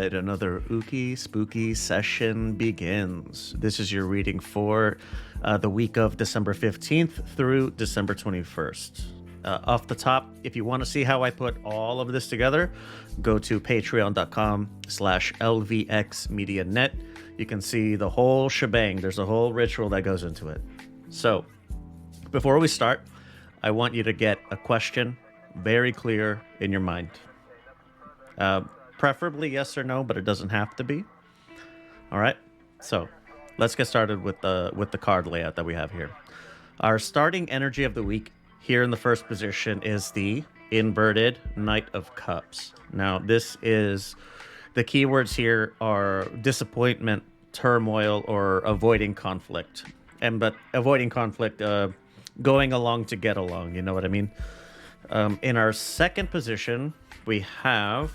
right, another ooky spooky session begins. This is your reading for the week of December 15th through December 21st. Off the top, if you want to see how I put all of this together, go to patreon.com/lvxmedianet. You can see the whole shebang. There's a whole ritual that goes into it. So, before we start, I want you to get a question very clear in your mind. Preferably yes or no, but it doesn't have to be. All right. So let's get started with the card layout that we have here. Our starting energy of the week here in the first position is the inverted Knight of Cups. Now, this is the keywords here are disappointment, turmoil, or avoiding conflict. But avoiding conflict, going along to get along. You know what I mean? In our second position, we have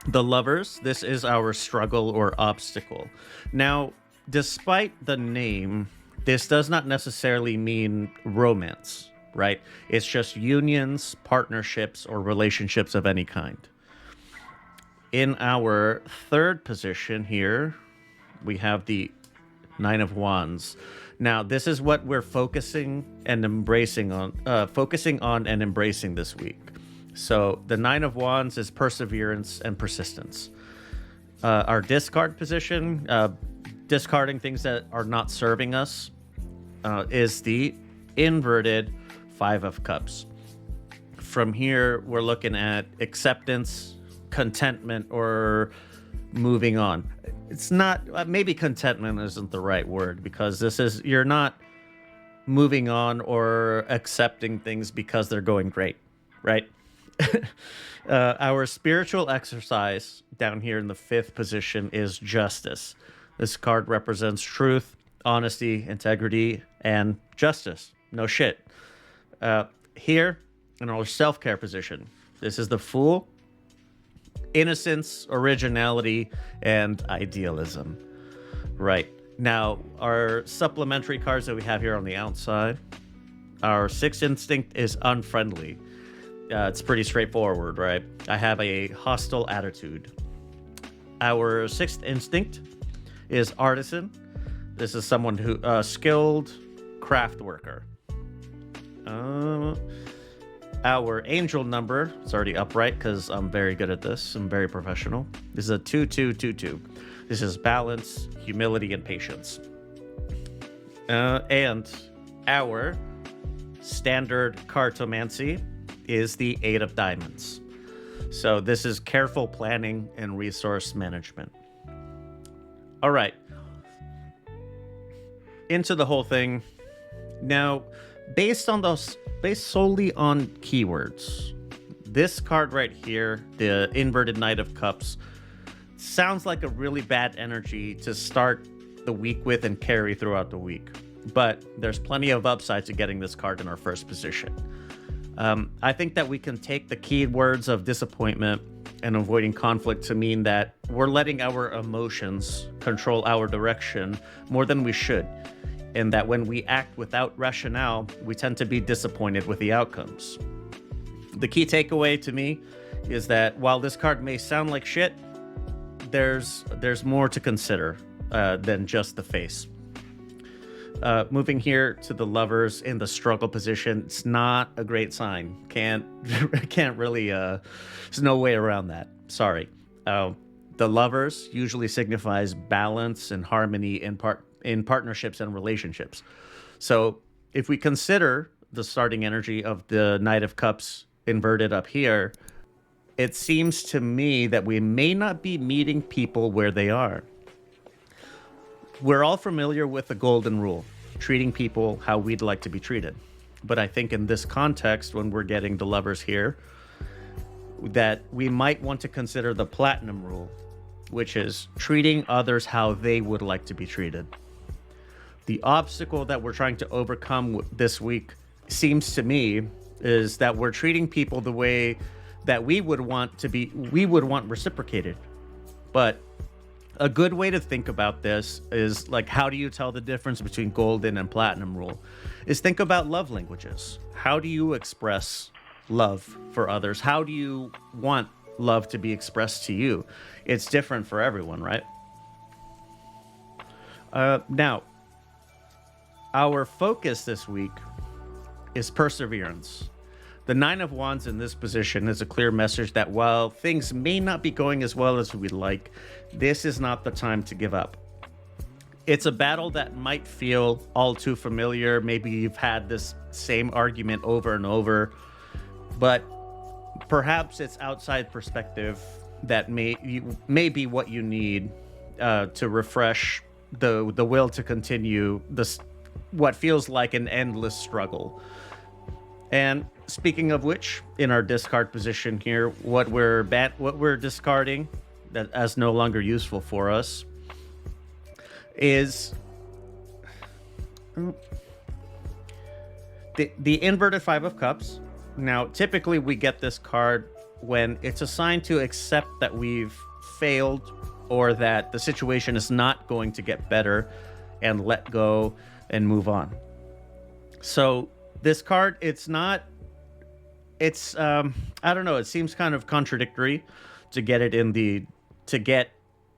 the Lovers. This is our struggle or obstacle. Now, despite the name, this does not necessarily mean romance, right? It's just unions, partnerships, or relationships of any kind. In our third position here, we have the Nine of Wands. Now, this is what we're focusing on and embracing this week. So the Nine of Wands is perseverance and persistence. Our discard position, discarding things that are not serving us, is the inverted Five of Cups. From here, we're looking at acceptance, contentment, or moving on. It's not, maybe contentment isn't the right word, because you're not moving on or accepting things because they're going great, right? Our spiritual exercise down here in the fifth position is justice. This card represents truth, honesty, integrity, and justice. No shit. Here in our self-care position, this is the Fool, innocence, originality, and idealism. Right. Now, our supplementary cards that we have here on the outside, our sixth instinct is unfriendly. It's pretty straightforward, right? I have a hostile attitude. Our sixth instinct is artisan. This is someone who skilled craft worker. Our angel number is already upright because I'm very good at this. I'm very professional. This is a 2222. This is balance, humility, and patience. And our standard cartomancy is the Eight of Diamonds. So this is careful planning and resource management. All right. Into the whole thing. Now, based solely on keywords, this card right here, the inverted Knight of Cups, sounds like a really bad energy to start the week with and carry throughout the week. But there's plenty of upside to getting this card in our first position. I think that we can take the keywords of disappointment and avoiding conflict to mean that we're letting our emotions control our direction more than we should. And that when we act without rationale, we tend to be disappointed with the outcomes. The key takeaway to me is that while this card may sound like shit, there's more to consider than just the face. Moving here to the Lovers in the struggle position, it's not a great sign. Can't really, there's no way around that. Sorry. The Lovers usually signifies balance and harmony in partnerships and relationships. So if we consider the starting energy of the Knight of Cups inverted up here, it seems to me that we may not be meeting people where they are. We're all familiar with the golden rule, treating people how we'd like to be treated. But I think in this context, when we're getting the Lovers here, that we might want to consider the platinum rule, which is treating others how they would like to be treated. The obstacle that we're trying to overcome this week seems to me is that we're treating people the way that we would want reciprocated. But a good way to think about this is like, how do you tell the difference between golden and platinum rule? Is think about love languages. How do you express love for others? How do you want love to be expressed to you. It's different for everyone, right? Now, our focus this week is perseverance. The Nine of Wands in this position is a clear message that while things may not be going as well as we'd like, this is not the time to give up. It's a battle that might feel all too familiar. Maybe you've had this same argument over and over, but perhaps it's outside perspective that may be what you need to refresh the will to continue this what feels like an endless struggle. And speaking of which, in our discard position here, what we're discarding that as no longer useful for us is the inverted Five of Cups. Now, typically we get this card when it's a sign to accept that we've failed or that the situation is not going to get better, and let go and move on. So this card, I don't know, it seems kind of contradictory to get it to get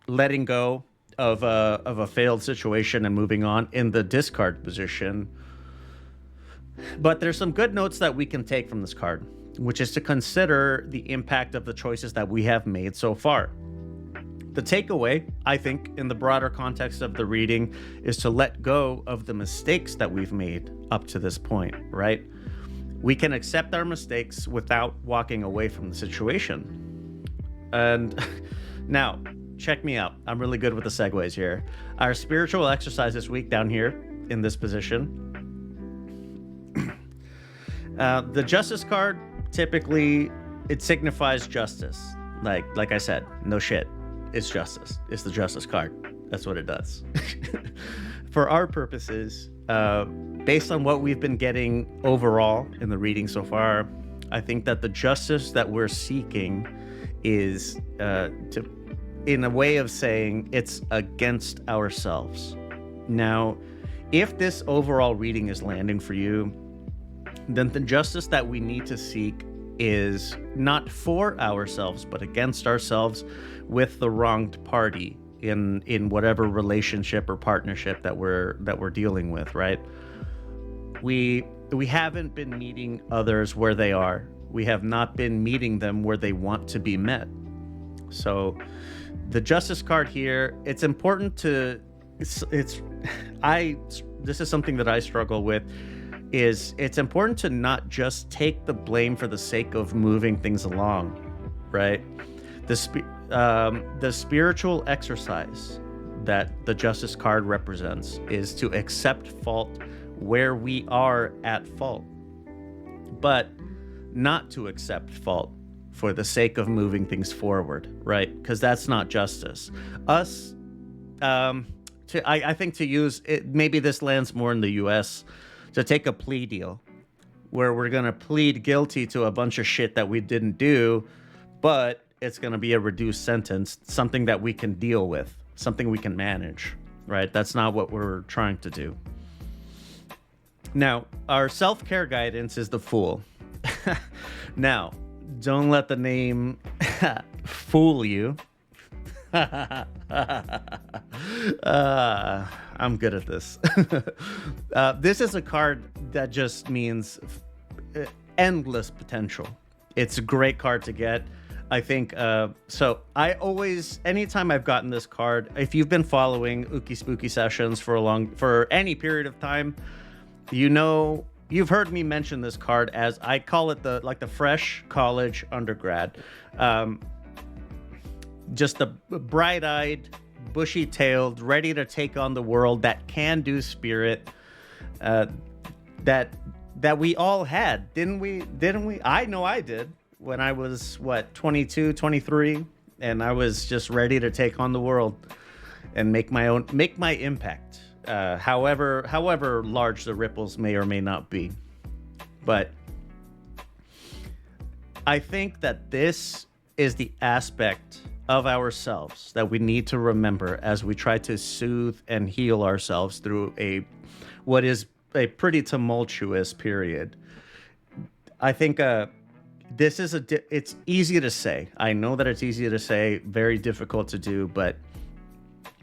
letting go of a failed situation and moving on in the discard position. But there's some good notes that we can take from this card, which is to consider the impact of the choices that we have made so far. The takeaway, I think, in the broader context of the reading, is to let go of the mistakes that we've made up to this point, right? We can accept our mistakes without walking away from the situation. And now, check me out. I'm really good with the segues here. Our spiritual exercise this week down here in this position. The Justice card, typically, it signifies justice. Like I said, no shit. It's justice. It's the Justice card. That's what it does. For our purposes, based on what we've been getting overall in the reading so far, I think that the justice that we're seeking is in a way of saying it's against ourselves. Now, if this overall reading is landing for you, then the justice that we need to seek is not for ourselves, but against ourselves with the wronged party in whatever relationship or partnership that we're dealing with, right? We haven't been meeting others where they are. We have not been meeting them where they want to be met. So the Justice card here, it's important to this is something that I struggle with, is it's important to not just take the blame for the sake of moving things along, right? The spiritual exercise that the Justice card represents is to accept fault where we are at fault, but not to accept fault for the sake of moving things forward, right? Because that's not justice. I think to use it, maybe this lands more in the US, to take a plea deal where we're going to plead guilty to a bunch of shit that we didn't do, but it's going to be a reduced sentence, something that we can deal with, something we can manage, right? That's not what we're trying to do. Now, our self-care guidance is the Fool. Now, don't let the name fool you. I'm good at this. This is a card that just means endless potential. It's a great card to get. I think, so I always, anytime I've gotten this card, if you've been following Ookie Spooky Sessions for any period of time, you know, you've heard me mention this card as, I call it the fresh college undergrad. Just the bright-eyed, bushy-tailed, ready to take on the world, that can-do spirit that we all had, didn't we? I know I did when I was 22, 23, and I was just ready to take on the world and make my impact, however large the ripples may or may not be. But I think that this is the aspect of ourselves that we need to remember as we try to soothe and heal ourselves through what is a pretty tumultuous period. I think this is it's easy to say. I know that it's easy to say, very difficult to do, but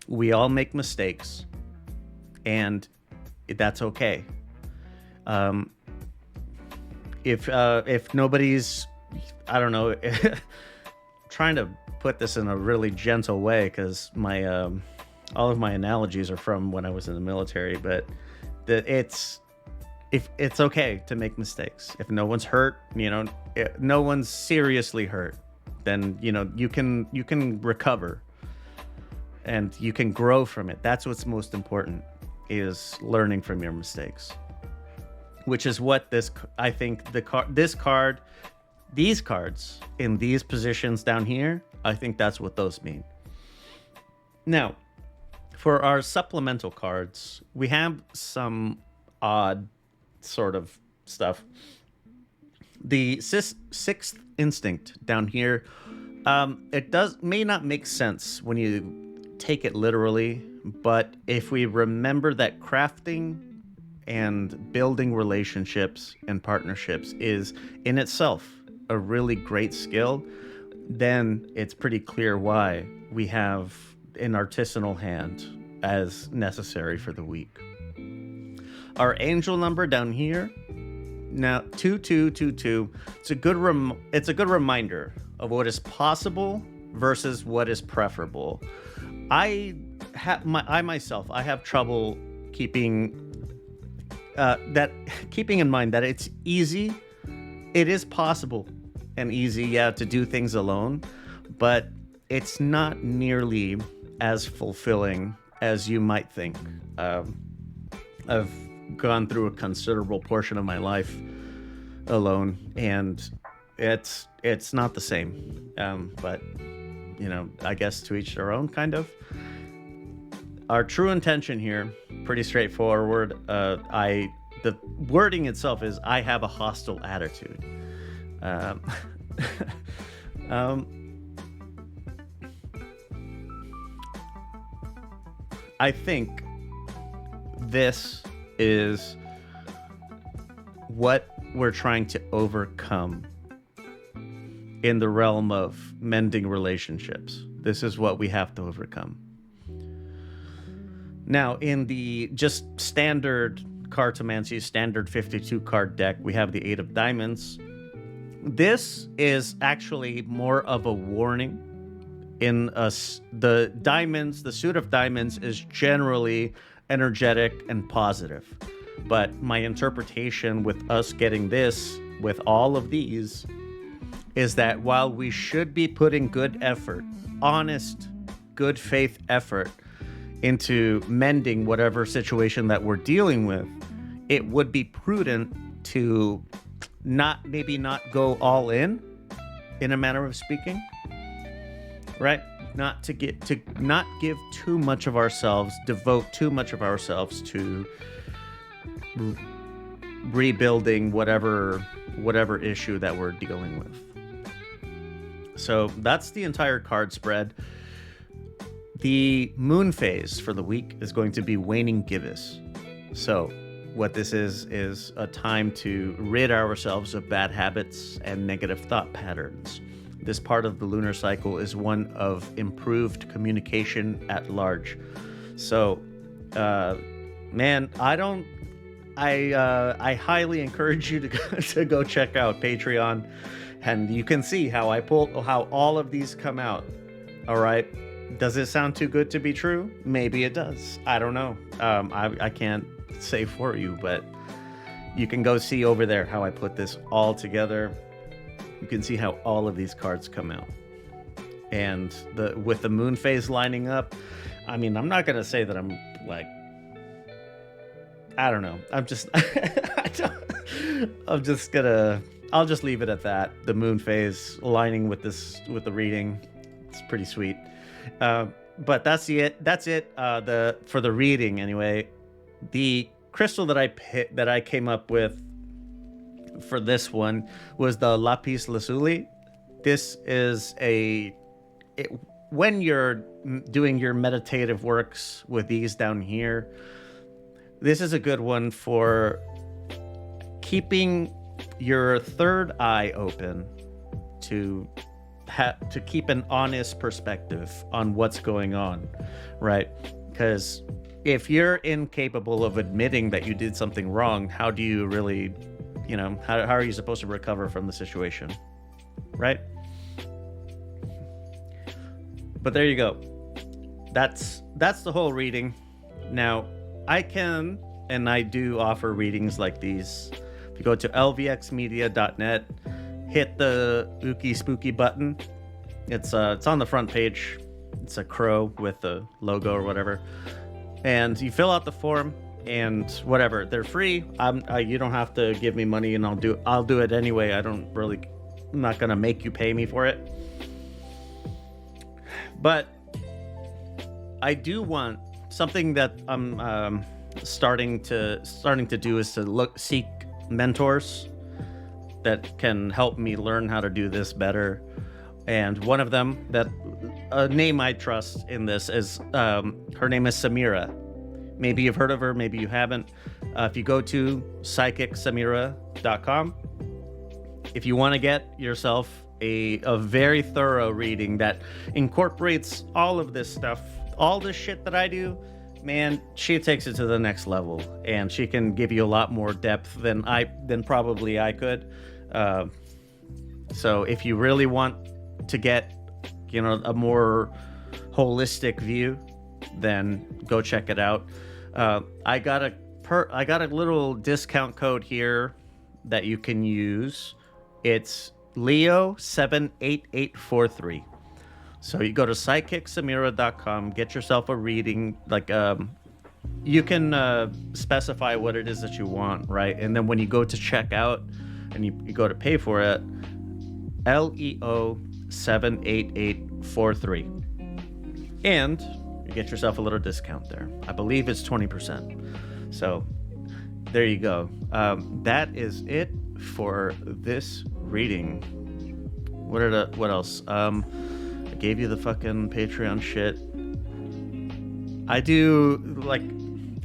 we all make mistakes, and that's okay. Um, if nobody's, I don't know, trying to put this in a really gentle way, because my all of my analogies are from when I was in the military, but it's, if it's okay to make mistakes. If no one's hurt, no one's seriously hurt, then you can recover and you can grow from it. That's what's most important, is learning from your mistakes, which is what I think these cards in these positions down here, I think that's what those mean. Now, for our supplemental cards, we have some odd sort of stuff. The sixth instinct down here, it may not make sense when you take it literally, but if we remember that crafting and building relationships and partnerships is in itself a really great skill, then it's pretty clear why we have an artisanal hand as necessary for the week. Our angel number down here, now 2222. It's a good reminder of what is possible versus what is preferable. I myself have trouble keeping in mind that it's easy. It is possible and easy, to do things alone, but it's not nearly as fulfilling as you might think. I've gone through a considerable portion of my life alone, and it's not the same. But I guess to each their own, kind of. Our true intention here, pretty straightforward. The wording itself is, I have a hostile attitude. I think this is what we're trying to overcome in the realm of mending relationships. This is what we have to overcome. Now, in the just standard cartomancy, standard 52 card deck, we have the 8 of diamonds. This is actually more of a warning. The diamonds, the suit of diamonds, is generally energetic and positive. But my interpretation with us getting this, with all of these, is that while we should be putting good effort, honest, good faith effort into mending whatever situation that we're dealing with, it would be prudent to maybe not go all in a manner of speaking, right? Not give too much of ourselves, devote too much of ourselves to rebuilding whatever issue that we're dealing with. So that's the entire card spread. The moon phase for the week is going to be waning gibbous. So what this is a time to rid ourselves of bad habits and negative thought patterns. This part of the lunar cycle is one of improved communication at large. So, man, I highly encourage you to go check out Patreon, and you can see how all of these come out. All right. Does it sound too good to be true? Maybe it does. I don't know. I can't say for you, but you can go see over there how I put this all together. You can see how all of these cards come out. And with the moon phase lining up, I mean, I'm not going to say that I'm like, I don't know. I'll just leave it at that. The moon phase lining with the reading. It's pretty sweet. But that's it. For the reading anyway. The crystal that I came up with for this one was the lapis lazuli. This is when you're doing your meditative works with these down here, this is a good one for keeping your third eye open to keep an honest perspective on what's going on, right? Because if you're incapable of admitting that you did something wrong, how do you really, how are you supposed to recover from the situation, right? But there you go. That's the whole reading. Now, I can and I do offer readings like these. If you go to lvxmedia.net, hit the Ookie Spooky button. It's on the front page. It's a crow with the logo or whatever. And you fill out the form and whatever. They're free. You don't have to give me money, and I'll do it anyway. I'm not gonna make you pay me for it. But I do want something that I'm starting to do is to seek mentors that can help me learn how to do this better. And one of them, that a name I trust in this, is her name is Samira. Maybe you've heard of her, maybe you haven't. If you go to psychicsamira.com, if you want to get yourself a very thorough reading that incorporates all of this stuff, all this shit that I do, man, she takes it to the next level, and she can give you a lot more depth than probably I could. So if you really want to get, a more holistic view, then go check it out. I got a little discount code here that you can use. It's Leo78843. So you go to psychicsamira.com, get yourself a reading. You can specify what it is that you want, right? And then when you go to check out and you go to pay for it, Leo78843. And you get yourself a little discount there. I believe it's 20%. So there you go. That is it for this reading. What else? I gave you the fucking Patreon shit. I do, like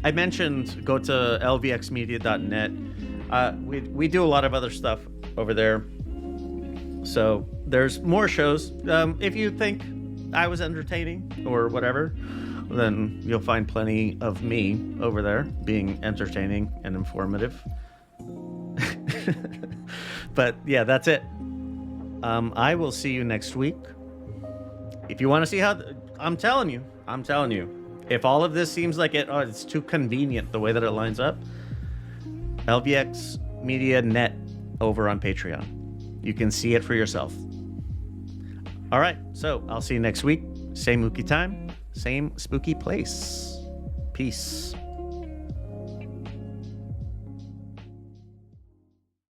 I mentioned, go to lvxmedia.net. We do a lot of other stuff over there. So there's more shows. If you think I was entertaining or whatever, then you'll find plenty of me over there being entertaining and informative. But yeah, that's it. I will see you next week. If you want to see how, I'm telling you, if all of this seems like it's too convenient the way that it lines up, LVX Media Net over on Patreon. You can see it for yourself. All right, so I'll see you next week. Same Mookie time, same spooky place. Peace.